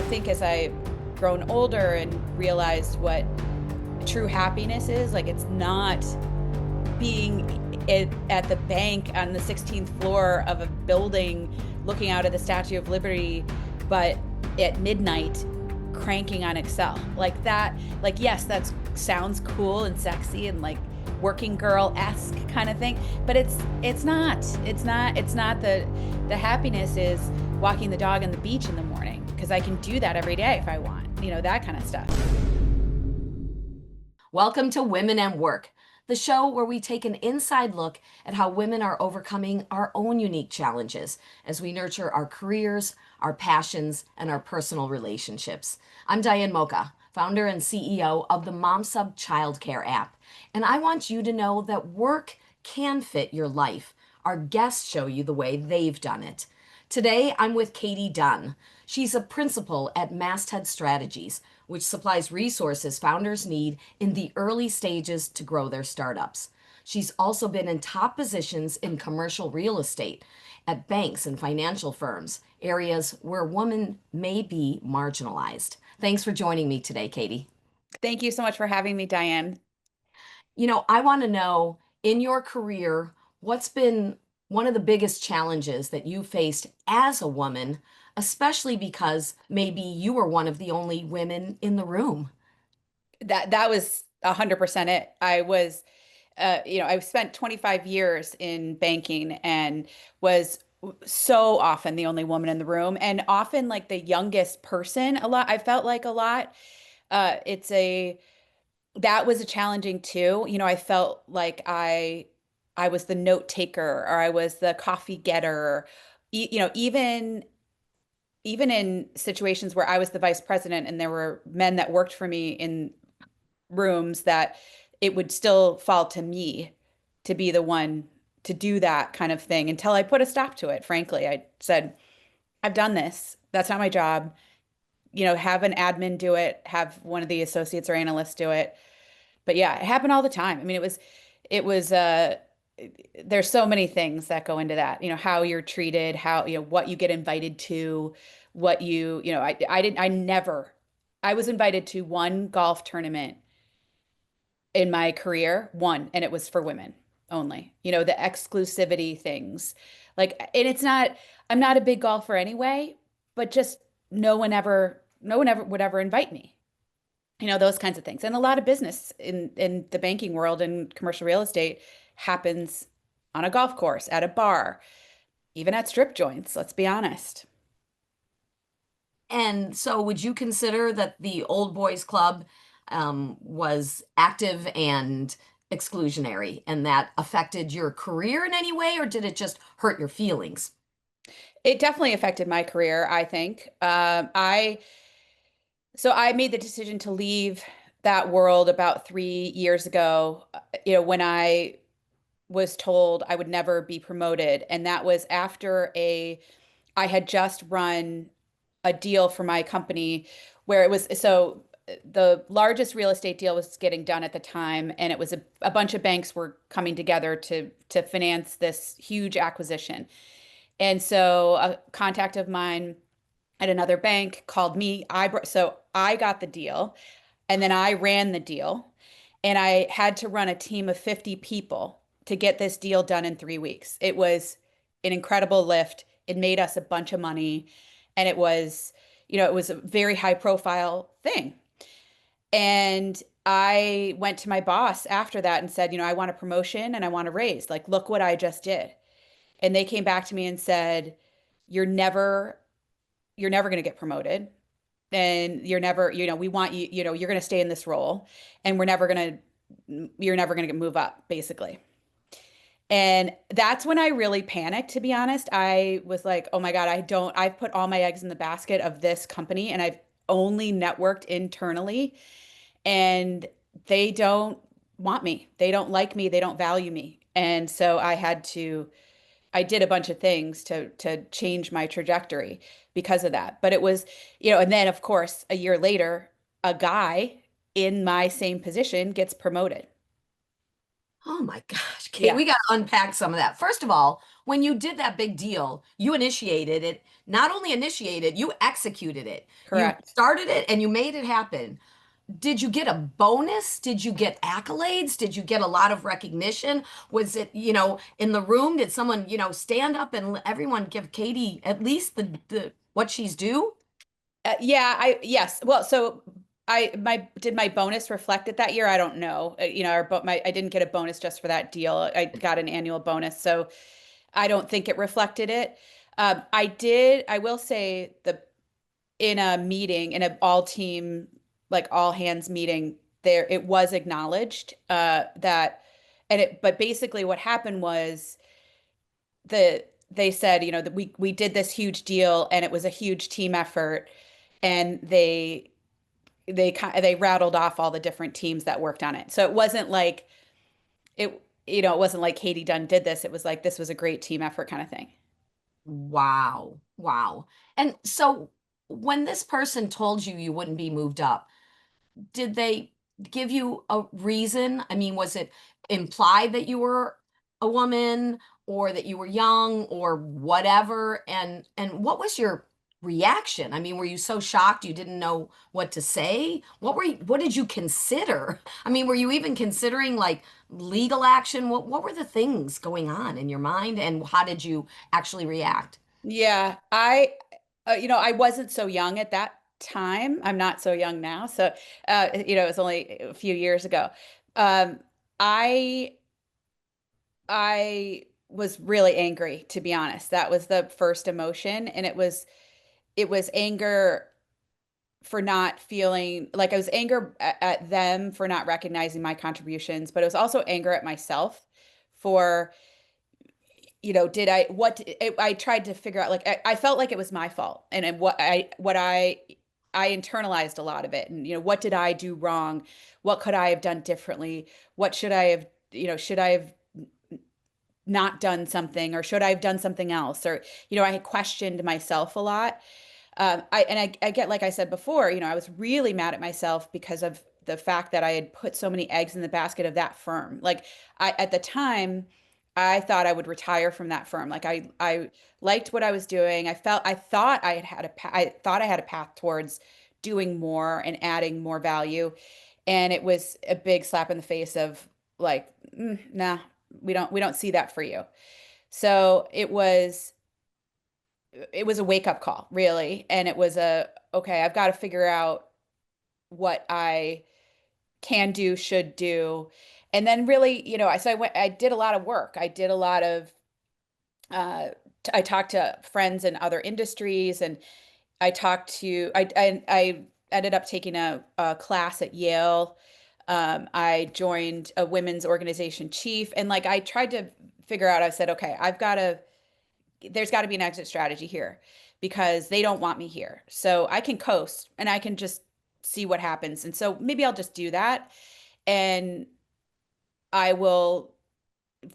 think as I've grown older and realized what true happiness is, like it's not being at the bank on the 16th floor of a building looking out at the Statue of Liberty, but at midnight cranking on Excel. Like that, like yes, that sounds cool and sexy and like working girl-esque kind of thing, but it's not. It's not the happiness is walking the dog on the beach in the morning because I can do that every day if I want. That kind of stuff. Welcome to Women and Work, the show where we take an inside look at how women are overcoming our own unique challenges as we nurture our careers, our passions, and our personal relationships. I'm Diane Moca, founder and CEO of the MomSub Childcare app, and I want you to know that work can fit your life. Our guests show you the way they've done it. Today, I'm with Katie Dunn. She's a principal at Masthead Strategies, which supplies resources founders need in the early stages to grow their startups. She's also been in top positions in commercial real estate at banks and financial firms, areas where women may be marginalized. Thanks for joining me today, Katie. Thank you so much for having me, Diane. I want to know in your career, what's been one of the biggest challenges that you faced as a woman, especially because maybe you were one of the only women in the room? That was 100% it. I spent 25 years in banking and was so often the only woman in the room and often like the youngest person a lot. I felt like a lot. It's a That was a challenging too. I felt like I was the note taker or I was the coffee getter. Even in situations where I was the vice president and there were men that worked for me in rooms that it would still fall to me to be the one to do that kind of thing until I put a stop to it. Frankly, I said, I've done this. That's not my job. Have an admin do it, have one of the associates or analysts do it. But yeah, it happened all the time. I mean, it was there's so many things that go into that. How you're treated, how, what you get invited to, I was invited to one golf tournament in my career, one, and it was for women only. The exclusivity things. Like, and I'm not a big golfer anyway, but just no one ever would ever invite me. Those kinds of things. And a lot of business in the banking world and commercial real estate happens on a golf course, at a bar, even at strip joints, let's be honest. And so, would you consider that the Old Boys Club was active and exclusionary, and that affected your career in any way, or did it just hurt your feelings? It definitely affected my career, I think. I made the decision to leave that world about 3 years ago, when I was told I would never be promoted. And that was after I had just run a deal for my company where the largest real estate deal was getting done at the time, and it was a bunch of banks were coming together to finance this huge acquisition. And so a contact of mine at another bank called me. So I got the deal, and then I ran the deal, and I had to run a team of 50 people to get this deal done in 3 weeks. It was an incredible lift. It made us a bunch of money, and it was a very high profile thing. And I went to my boss after that and said, I want a promotion and I want a raise. Like, look what I just did. And they came back to me and said, you're never you're never going to get promoted, and we want you, you're going to stay in this role, and you're never going to move up, basically. And that's when I really panicked, to be honest. I was like, oh my God, I've put all my eggs in the basket of this company, and I've only networked internally, and they don't want me. They don't like me. They don't value me. And so I did a bunch of things to change my trajectory because of that. But it was, and then of course, a year later, a guy in my same position gets promoted. Oh my gosh, Kate, Yeah. we got to unpack some of that. First of all, when you did that big deal, you initiated it, not only initiated, you executed it. You Correct. started it and you made it happen. Did you get a bonus? Did you get accolades? Did you get a lot of recognition? Was it, in the room? Did someone, stand up and everyone give Katie at least the what she's due? Yeah, yes. Well, so did my bonus reflect it that year? I don't know. I didn't get a bonus just for that deal. I got an annual bonus, so I don't think it reflected it. I will say in a meeting, in an all team, like all hands meeting, there it was acknowledged that, but basically what happened was they said, that we did this huge deal and it was a huge team effort, and they rattled off all the different teams that worked on it. So it wasn't like Katie Dunn did this. It was like this was a great team effort kind of thing. Wow. Wow. And so when this person told you you wouldn't be moved up, did they give you a reason? I mean, was it implied that you were a woman or that you were young or whatever? And what was your reaction? I mean, were you so shocked you didn't know what to say? What did you consider? I mean, were you even considering like legal action? What were the things going on in your mind and how did you actually react? Yeah, I wasn't so young at that time. I'm not so young now. So, it was only a few years ago. Um, I, I was really angry, to be honest. That was the first emotion. And it was anger for not feeling like I was anger at them for not recognizing my contributions, but it was also anger at myself for did I what I tried to figure out, like I felt like it was my fault, and what I internalized a lot of it, and what did I do wrong? What could I have done differently? What should I have not done something, or should I have done something else? Or I had questioned myself a lot. I get, like I said before, I was really mad at myself because of the fact that I had put so many eggs in the basket of that firm. Like at the time, I thought I would retire from that firm. Like I liked what I was doing. I thought I thought I had a path towards doing more and adding more value. And it was a big slap in the face of like, nah, we don't see that for you. So it was a wake up call, really. And it was okay, I've got to figure out what I can do, should do. And then really, I did a lot of work. Uh, I talked to friends in other industries, and I ended up taking a class at Yale. I joined a women's organization chief, and like I tried to figure out, I said, okay, there's got to be an exit strategy here because they don't want me here. So I can coast and I can just see what happens. And so maybe I'll just do that, and I will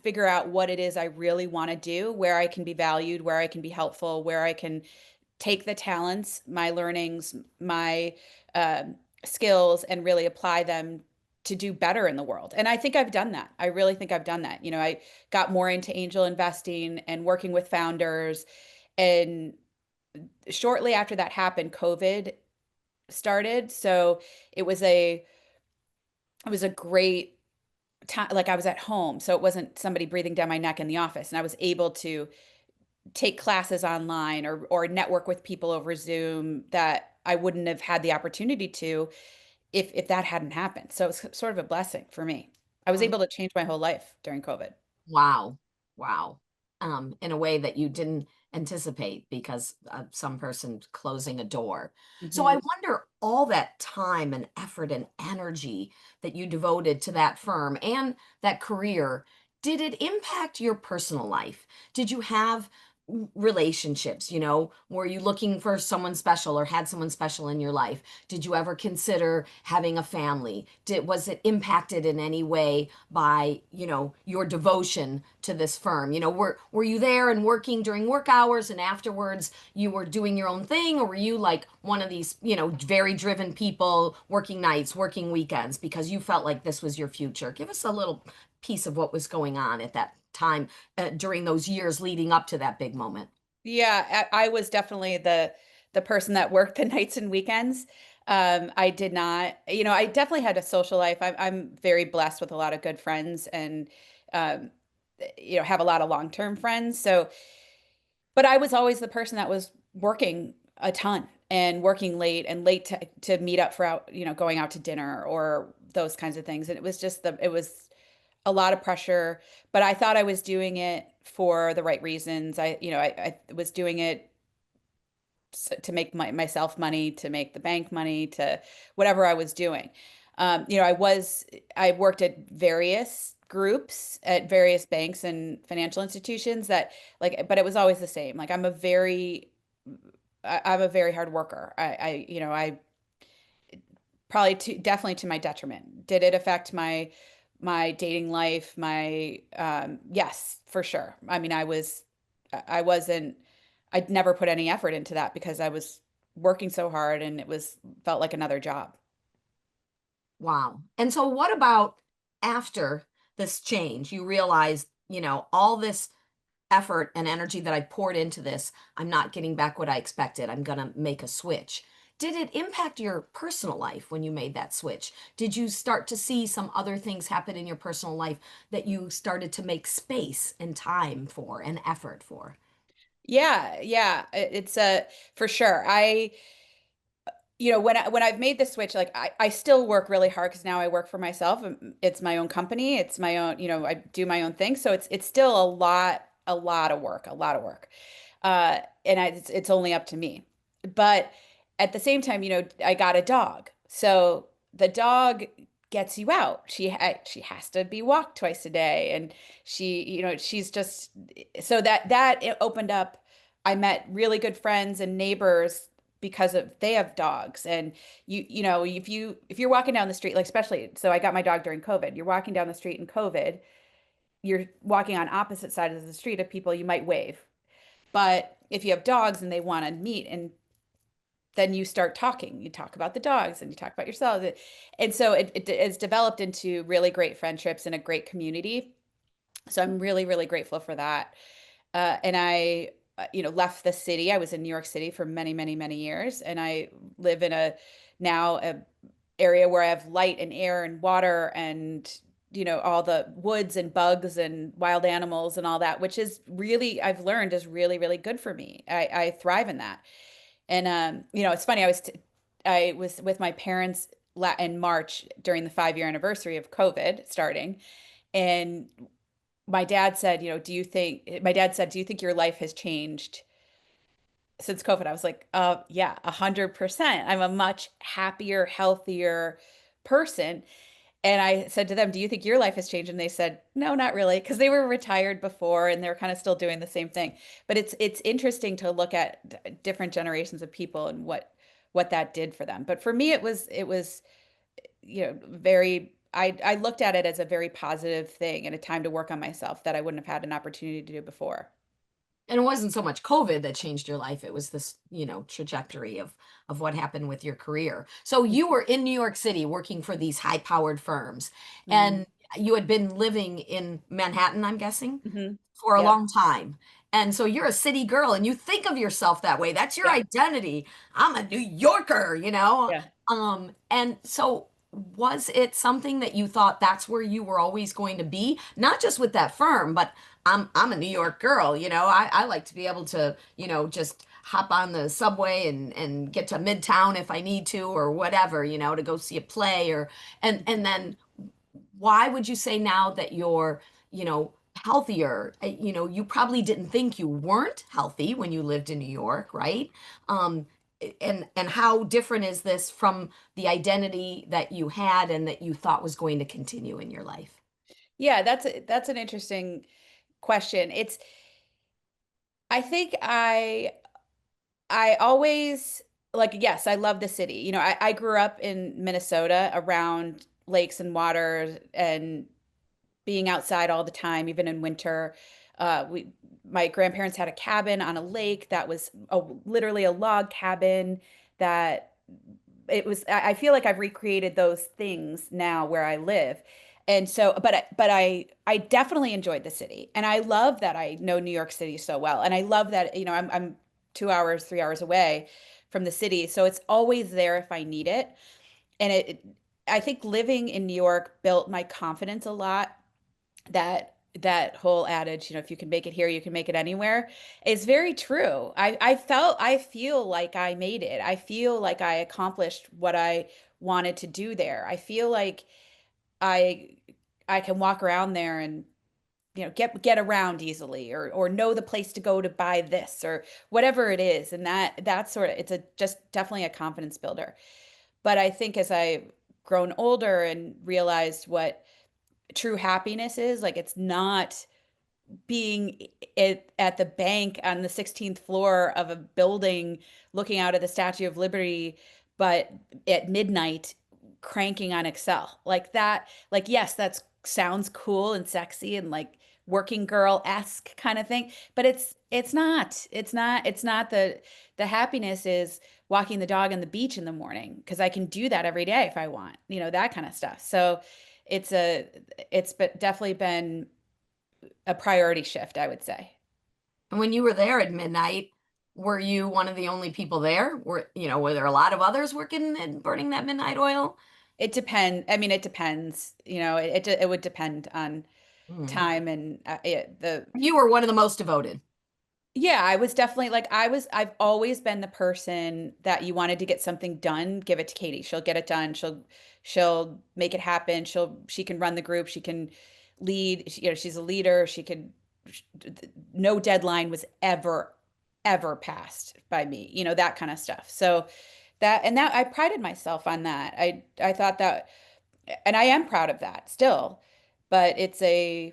figure out what it is I really want to do, where I can be valued, where I can be helpful, where I can take the talents, my learnings, my skills, and really apply them to do better in the world. And I think I've done that. I really think I've done that. I got more into angel investing and working with founders. And shortly after that happened, COVID started. So it was a it was a great time. Like I was at home, so it wasn't somebody breathing down my neck in the office, and I was able to take classes online or network with people over Zoom that I wouldn't have had the opportunity to if that hadn't happened. So it's sort of a blessing for me. I was able to change my whole life during COVID. Wow. Wow. In a way that you didn't anticipate because of some person closing a door. So I Mhm. wonder all that time and effort and energy that you devoted to that firm and that career, did it impact your personal life? Did you have relationships, were you looking for someone special or had someone special in your life? Did you ever consider having a family? Was it impacted in any way by your devotion to this firm? Were you there and working during work hours and afterwards you were doing your own thing, or were you like one of these very driven people working nights, working weekends because you felt like this was your future? Give us a little piece of what was going on at that time during those years leading up to that big moment? Yeah, I was definitely the person that worked the nights and weekends. I did not, I definitely had a social life. I'm very blessed with a lot of good friends and um, have a lot of long-term friends. So, but I was always the person that was working a ton and working late and late to meet up for out, going out to dinner or those kinds of things. And it was a lot of pressure, but I thought I was doing it for the right reasons. I was doing it to make myself money, to make the bank money, to whatever I was doing. I worked at various groups at various banks and financial institutions that but it was always the same. Like I'm a very hard worker. I probably definitely to my detriment. Did it affect my dating life? Yes, for sure. I mean, I wasn't I'd never put any effort into that because I was working so hard and it was felt like another job. Wow. And so what about after this change? You realized, all this effort and energy that I poured into this, I'm not getting back what I expected. I'm going to make a switch. Did it impact your personal life when you made that switch? Did you start to see some other things happen in your personal life that you started to make space and time for and effort for? Yeah, yeah, it's for sure. When I've made the switch, like I still work really hard because now I work for myself. It's my own company. It's my own, I do my own thing. So it's still a lot of work, a lot of work. It's only up to me. But at the same time, I got a dog. So the dog gets you out. She has to be walked twice a day, and she's just so that it opened up. I met really good friends and neighbors because of they have dogs, and if you're walking down the street, like especially, so I got my dog during COVID. You're walking down the street in COVID, you're walking on opposite sides of the street of people, you might wave. But if you have dogs and they want to meet, and then you start talking, you talk about the dogs and you talk about yourself. And so it's developed into really great friendships and a great community. So I'm really, really grateful for that. And I, left the city. I was in New York City for many, many, many years, and I live in a area where I have light and air and water and all the woods and bugs and wild animals and all that, which is really I've learned is really, really good for me. I thrive in that. And it's funny. I was with my parents in March during the 5-year anniversary of COVID starting, and my dad said, do you think your life has changed since COVID? I was like, yeah, 100%. I'm a much happier, healthier person. And I said to them, do you think your life has changed? And they said, no, not really, because they were retired before and they're kind of still doing the same thing. But it's interesting to look at different generations of people and what that did for them. But for me, it was very I looked at it as a very positive thing and a time to work on myself that I wouldn't have had an opportunity to do before. And it wasn't so much COVID that changed your life. It was this, trajectory of what happened with your career. So you were in New York City working for these high-powered firms, Hmm. and you had been living in Manhattan, I'm guessing, Hmm. for a Yep. long time. And so you're a city girl and you think of yourself that way. That's your Yeah. identity. I'm a New Yorker. Yeah. And so was it something that you thought that's where you were always going to be? Not just with that firm, but I'm a New York girl. I like to be able to, just hop on the subway and get to Midtown if I need to or whatever, to go see a play or and then why would you say now that you're, healthier? You probably didn't think you weren't healthy when you lived in New York, right? Um, and how different is this from the identity that you had and that you thought was going to continue in your life? Yeah, that's an interesting question. I think I always like, yes, I love the city. I grew up in Minnesota around lakes and water and being outside all the time, even in winter. My grandparents had a cabin on a lake that was literally a log cabin that I feel like I've recreated those things now where I live. And so, I definitely enjoyed the city, and I love that I know New York City so well, and I love that, I'm 2 hours, 3 hours away from the city, so it's always there if I need it. And I think living in New York built my confidence a lot. That whole adage, if you can make it here, you can make it anywhere, is very true. I feel like I made it. I feel like I accomplished what I wanted to do there. I feel like I I can walk around there and get around easily, or know the place to go to buy this or whatever it is. And that's sort of, it's a just definitely a confidence builder. But I think as I've grown older and realized what true happiness is, like, it's not being at the bank on the 16th floor of a building looking out at the Statue of Liberty, but at midnight cranking on Excel. Like that, like, yes, that sounds cool and sexy and like working girl-esque kind of thing, but it's not the happiness is walking the dog on the beach in the morning, because I can do that every day if I want, that kind of stuff. So definitely been a priority shift, I would say. And when you were there at midnight, were you one of the only people there? Were there a lot of others working and burning that midnight oil? It depends. I mean, it depends. It would depend on Hmm. time and the You were one of the most devoted. yeah, I was definitely like, I've always been the person that you wanted to get something done, give it to Katie. She'll get it done. She'll make it happen. She can run the group. She can lead. She's a leader. No deadline was ever passed by me. That kind of stuff. So that I prided myself on that. I thought that, and I am proud of that still. But it's a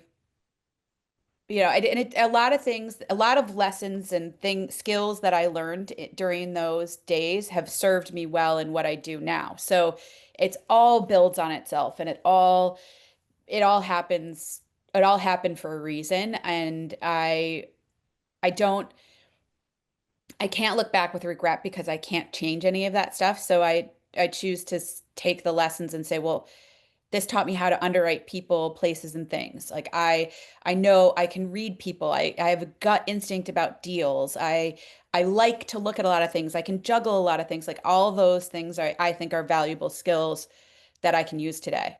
lot of things, a lot of lessons and skills that I learned during those days have served me well in what I do now. So it's all builds on itself, and it all happened for a reason. And I don't, I can't look back with regret, because I can't change any of that stuff. So I choose to take the lessons and say, well, this taught me how to underwrite people, places, and things. Like, I know I can read people. I have a gut instinct about deals. I like to look at a lot of things. I can juggle a lot of things. Like, all those things I think are valuable skills that I can use today.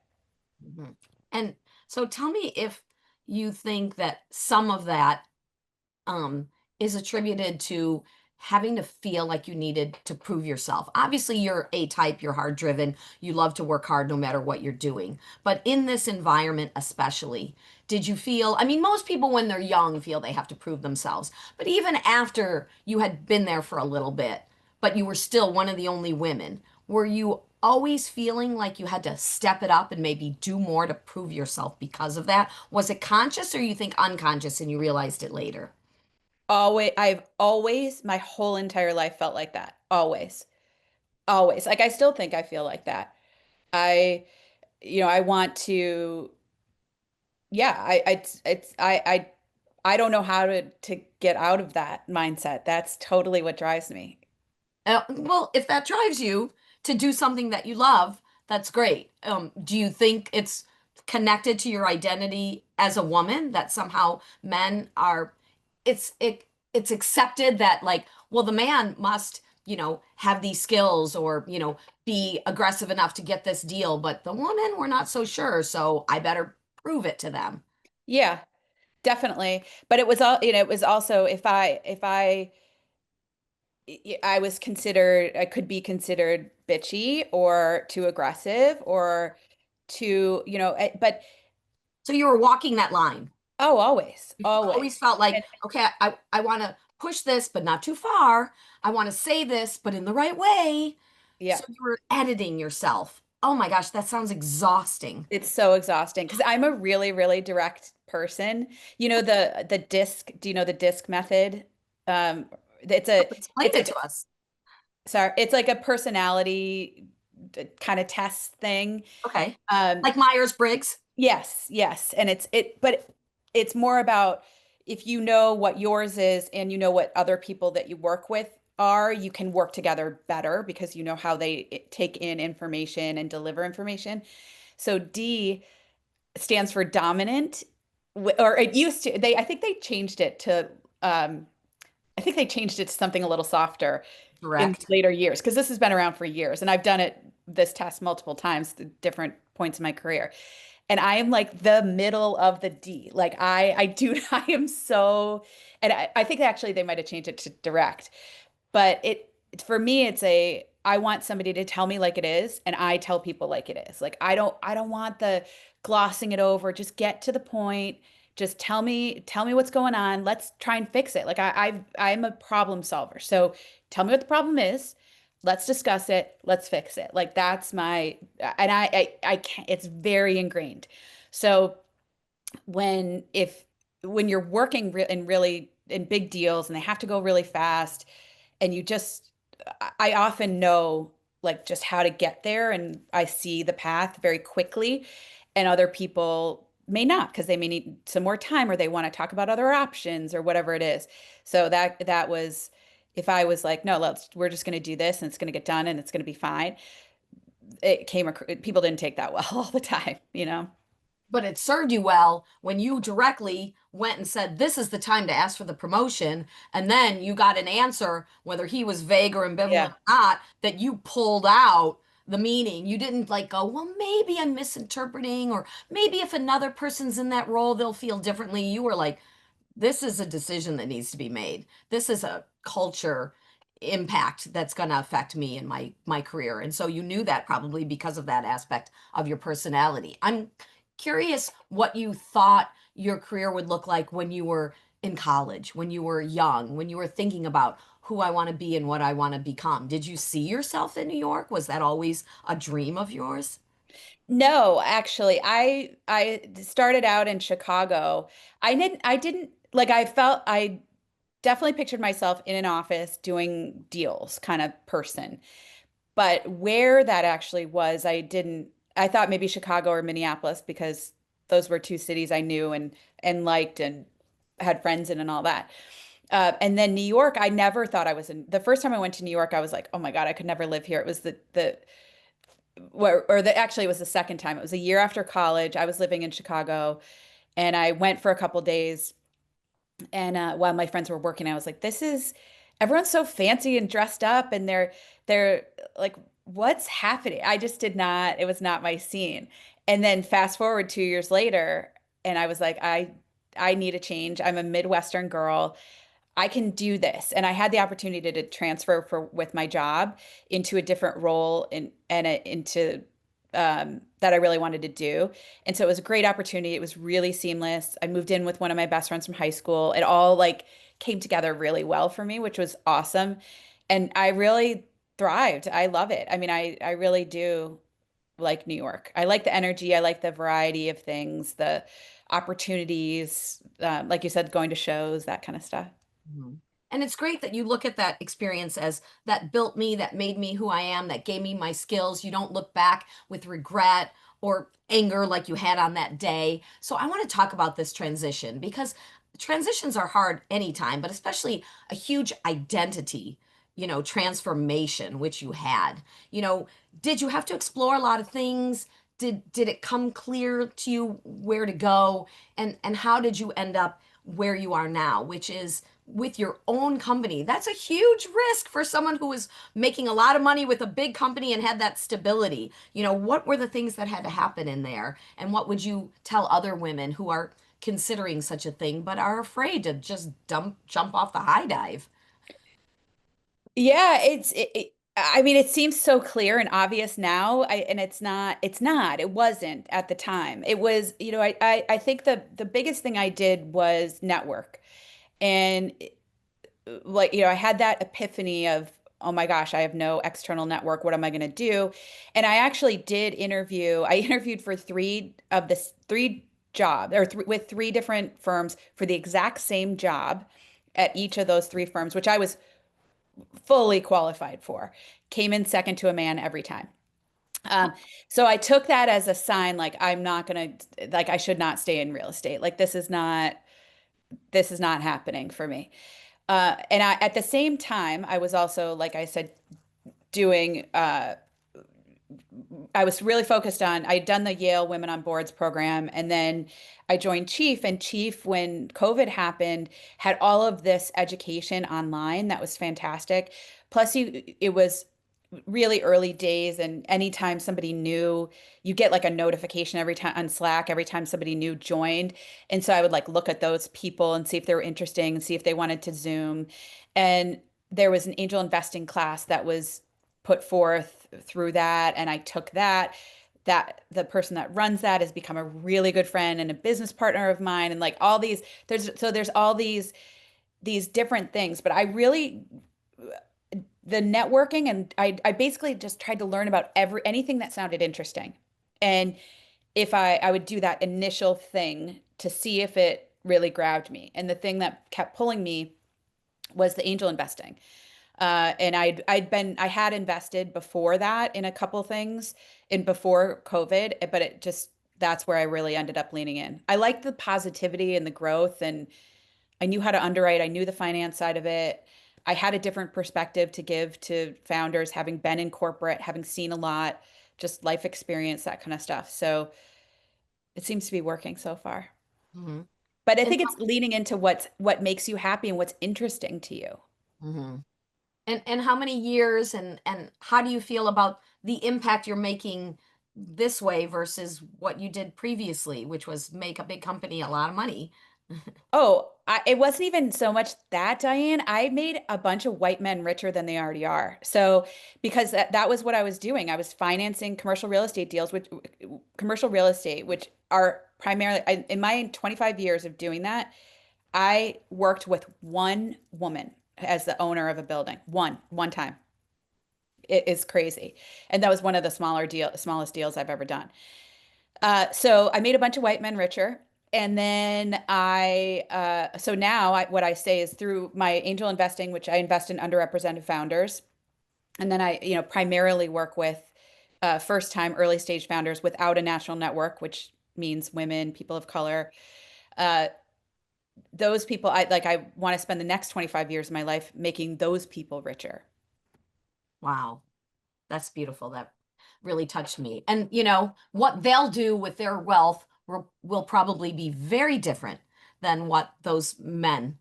Mhm. And so tell me if you think that some of that um, is attributed to having to feel like you needed to prove yourself. Obviously, you're A type, you're hard driven, you love to work hard no matter what you're doing. But in this environment, especially, did you feel? I mean, most people when they're young feel they have to prove themselves. But even after you had been there for a little bit, but you were still one of the only women, were you always feeling like you had to step it up and maybe do more to prove yourself because of that? Was it conscious or you think unconscious and you realized it later? I've always, my whole entire life, felt like that. Always. Always. Like, I still think I feel like that. I, I want to, yeah, I don't know how to get out of that mindset. That's totally what drives me. Well, if that drives you to do something that you love, that's great. Do you think it's connected to your identity as a woman that somehow men are, it's accepted that like, well, the man must, have these skills or, be aggressive enough to get this deal, but the woman, we're not so sure, so I better prove it to them. Yeah, definitely. But it was also, I was considered, I could be considered bitchy or too aggressive or too, but So you were walking that line. oh, always, You always always. felt like, And okay, I want to push this, but not too far. I want to say this, but in the right way. yeah, So you were editing yourself. Oh my gosh, that sounds exhausting. it's so exhausting because I'm a really, really direct person. The disc, do you know the disc method? Um, it's a, Explain it's it like, to us. sorry, it's like a personality kind of test thing. Okay. Um, Like Myers-Briggs. yes, yes. And but it's more about, if you know what yours is and you know what other people that you work with are, you can work together better because you know how they take in information and deliver information. So D, stands for dominant, or it used to. I think they changed it to. I think they changed it to something a little softer in Correct. later years because this has been around for years, and I've done this test multiple times at different points in my career. And I am like the middle of the D. Like I do, I am so, and I think actually they might have changed it to direct, but for me, it's I want somebody to tell me like it is, and I tell people like it is. Like I don't want the glossing it over. Just get to the point. Just tell me what's going on. Let's try and fix it. Like I'm a problem solver. So tell me what the problem is. Let's discuss it. Let's fix it. Like that's my, and I can't, it's very ingrained. So if when you're working in really in big deals and they have to go really fast and you just I often know like just how to get there and I see the path very quickly and other people may not because they may need some more time or they want to talk about other options or whatever it is. So that was if I was like, no, we're just going to do this and it's going to get done and it's going to be fine. People didn't take that well all the time, you know? But it served you well when you directly went and said, "This is the time to ask for the promotion." And then you got an answer, whether he was vague or ambivalent Yeah. or not, that you pulled out the meaning. You didn't like go, "Well, maybe I'm misinterpreting," or maybe if another person's in that role, they'll feel differently. You were like, this is a decision that needs to be made. This is a culture impact that's going to affect me in my career. And so you knew that probably because of that aspect of your personality. I'm curious what you thought your career would look like when you were in college, when you were young, when you were thinking about who I want to be and what I want to become. Did you see yourself in New York? Was that always a dream of yours? No, actually, I started out in Chicago. I didn't like I felt I definitely pictured myself in an office doing deals kind of person. But where that actually was, I thought maybe Chicago or Minneapolis because those were two cities I knew and liked and had friends in and all that. And then New York, I never thought I was in. The first time I went to New York, I was like, "Oh my God, I could never live here." It was actually it was the second time. It was a year after college. I was living in Chicago and I went for a couple days and while my friends were working, I was like, this is everyone's so fancy and dressed up and they're like, what's happening? I just did not, it was not my scene. And then fast forward 2 years later, and I was like, I need a change. I'm a Midwestern girl. I can do this. And I had the opportunity to transfer with my job into a different role into that I really wanted to do. And so it was a great opportunity. It was really seamless. I moved in with one of my best friends from high school. It all like came together really well for me, which was awesome. And I really thrived. I love it. I mean, I really do like New York. I like the energy. I like the variety of things, the opportunities, like you said, going to shows, that kind of stuff. Mhm. And it's great that you look at that experience as that built me, that made me who I am, that gave me my skills. You don't look back with regret or anger like you had on that day. So I want to talk about this transition because transitions are hard anytime, but especially a huge identity, transformation, which you had. Did you have to explore a lot of things? Did it come clear to you where to go? And how did you end up where you are now, which is with your own company? That's a huge risk for someone who was making a lot of money with a big company and had that stability. What were the things that had to happen in there? And what would you tell other women who are considering such a thing but are afraid to just jump off the high dive? Yeah, I mean, it seems so clear and obvious now. And it wasn't at the time. It was, I think the biggest thing I did was network. And like, I had that epiphany of, oh my gosh, I have no external network. What am I going to do? And I actually did interview. I interviewed for three jobs or with three different firms for the exact same job at each of those three firms, which I was fully qualified for. Came in second to a man every time. Um, so I took that as a sign, like I'm not gonna, like I should not stay in real estate. Like this is not happening for me. And at the same time, I was also, like I said, doing I was really focused on, I'd done the Yale Women on Boards program, and then I joined Chief, and Chief, when COVID happened, had all of this education online that was fantastic. Plus, it was really early days, and anytime somebody new, you get like a notification every time on Slack, every time somebody new joined. And so I would like look at those people and see if they were interesting and see if they wanted to Zoom. And there was an angel investing class that was put forth through that, and I took that. That the person that runs that has become a really good friend and a business partner of mine, and like all these, there's all these different things. But I really, the networking, and I basically just tried to learn about anything that sounded interesting. And if I would do that initial thing to see if it really grabbed me. And the thing that kept pulling me was the angel investing. And I had invested before that in a couple things in before COVID, but it just, that's where I really ended up leaning in. I liked the positivity and the growth, and I knew how to underwrite. I knew the finance side of it. I had a different perspective to give to founders, having been in corporate, having seen a lot, just life experience, that kind of stuff. So it seems to be working so far. Mhm. But I And think it's leaning into what makes you happy and what's interesting to you. mhm. And how many years and how do you feel about the impact you're making this way versus what you did previously, which was make a big company a lot of money? Oh, it wasn't even so much that, Diane. I made a bunch of white men richer than they already are. So, because that was what I was doing. I was financing commercial real estate deals, which commercial real estate, which are primarily, in my 25 years of doing that, I worked with one woman as the owner of a building. One time. It is crazy. And that was one of the smallest deals I've ever done. So I made a bunch of white men richer. And then so now what I say is through my angel investing, which I invest in underrepresented founders. And then I primarily work with first time early stage founders without a national network, which means women, people of color. Uh, those people, I want to spend the next 25 years of my life making those people richer. Wow. That's beautiful. That really touched me. And what they'll do with their wealth will probably be very different than what those men,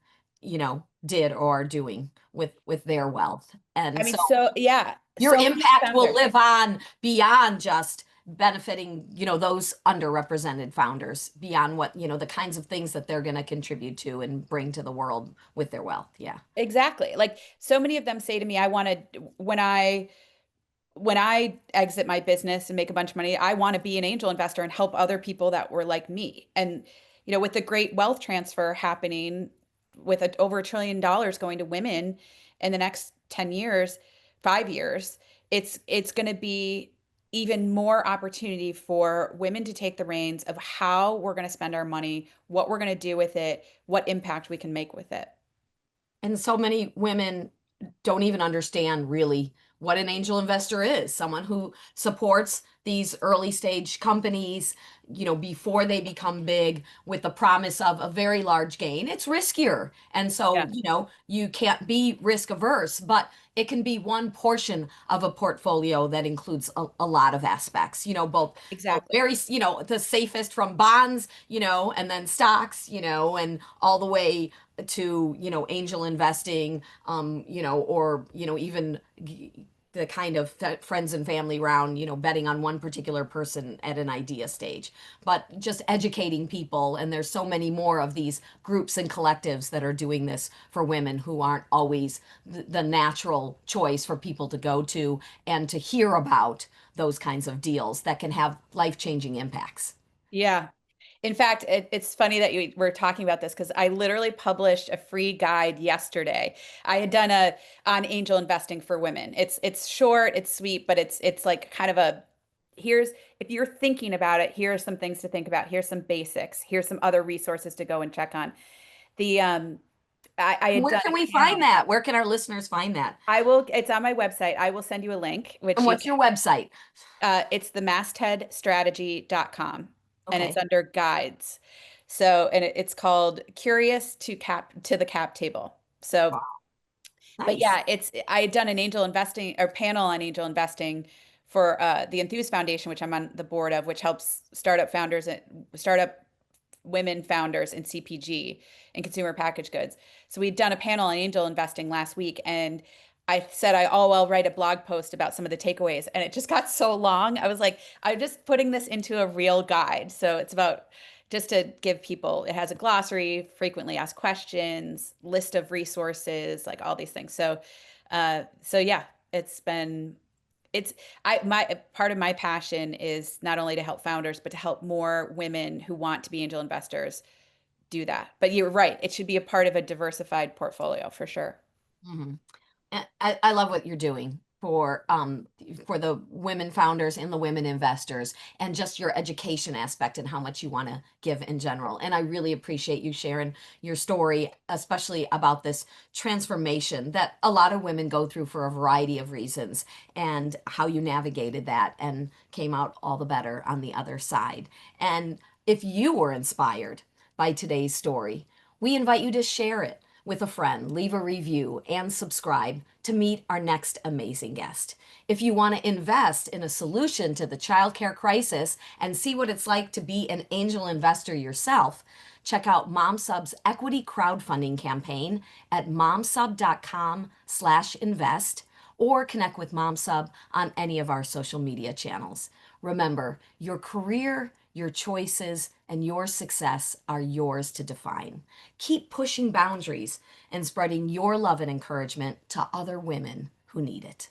did or are doing with their wealth. I And mean, so so yeah, your so many impact will founders. live on beyond just benefiting, those underrepresented founders, beyond what, the kinds of things that they're going to contribute to and bring to the world with their wealth. Yeah. Exactly. Like so many of them say to me, I want to, when I exit my business and make a bunch of money, I want to be an angel investor and help other people that were like me. And with the great wealth transfer happening, with over $1 trillion going to women in the next 10 years, 5 years, it's going to be even more opportunity for women to take the reins of how we're going to spend our money, what we're going to do with it, what impact we can make with it. And so many women don't even understand really what an angel investor is. Someone who supports these early stage companies, before they become big with the promise of a very large gain. It's riskier. And so, Yeah, you can't be risk averse, but it can be one portion of a portfolio that includes a lot of aspects, both exactly. very, the safest from bonds, and then stocks, and all the way to angel investing, or even the kind of friends and family round, betting on one particular person at an idea stage, but just educating people. And there's so many more of these groups and collectives that are doing this for women who aren't always the natural choice for people to go to and to hear about those kinds of deals that can have life-changing impacts. Yeah. In fact, it's funny that you were talking about this because I literally published a free guide yesterday. I had done a on angel investing for women. It's short, it's sweet, but it's like kind of a here's if you're thinking about it, here are some things to think about. Here's some basics. Here's some other resources to go and check on. The I And had where done can we a find panel. that? Where can our listeners find that? It's on my website. I will send you a link, And which you what's can your website? it's the mastheadstrategy.com, and it's Okay. under guides. So, and it's called Curious to the Cap Table. So, Wow. but Nice. yeah, I had done an angel investing or panel on angel investing for the Enthuse Foundation, which I'm on the board of, which helps startup founders and startup women founders in CPG and consumer packaged goods. So we'd done a panel on angel investing last week, and I said I'll write a blog post about some of the takeaways, and it just got so long. I was like, I'm just putting this into a real guide. So it's about just to give people, it has a glossary, frequently asked questions, list of resources, like all these things. So yeah, it's been it's I my part of my passion is not only to help founders, but to help more women who want to be angel investors do that. But you're right, it should be a part of a diversified portfolio for sure. Mhm. And I love what you're doing for the women founders and the women investors and just your education aspect and how much you want to give in general. And I really appreciate you sharing your story, especially about this transformation that a lot of women go through for a variety of reasons and how you navigated that and came out all the better on the other side. And if you were inspired by today's story, we invite you to share it with a friend, leave a review, and subscribe to meet our next amazing guest. If you want to invest in a solution to the childcare crisis and see what it's like to be an angel investor yourself, check out MomSub's equity crowdfunding campaign at momsub.com/invest or connect with MomSub on any of our social media channels. Remember, your career, your choices, and your success are yours to define. Keep pushing boundaries and spreading your love and encouragement to other women who need it.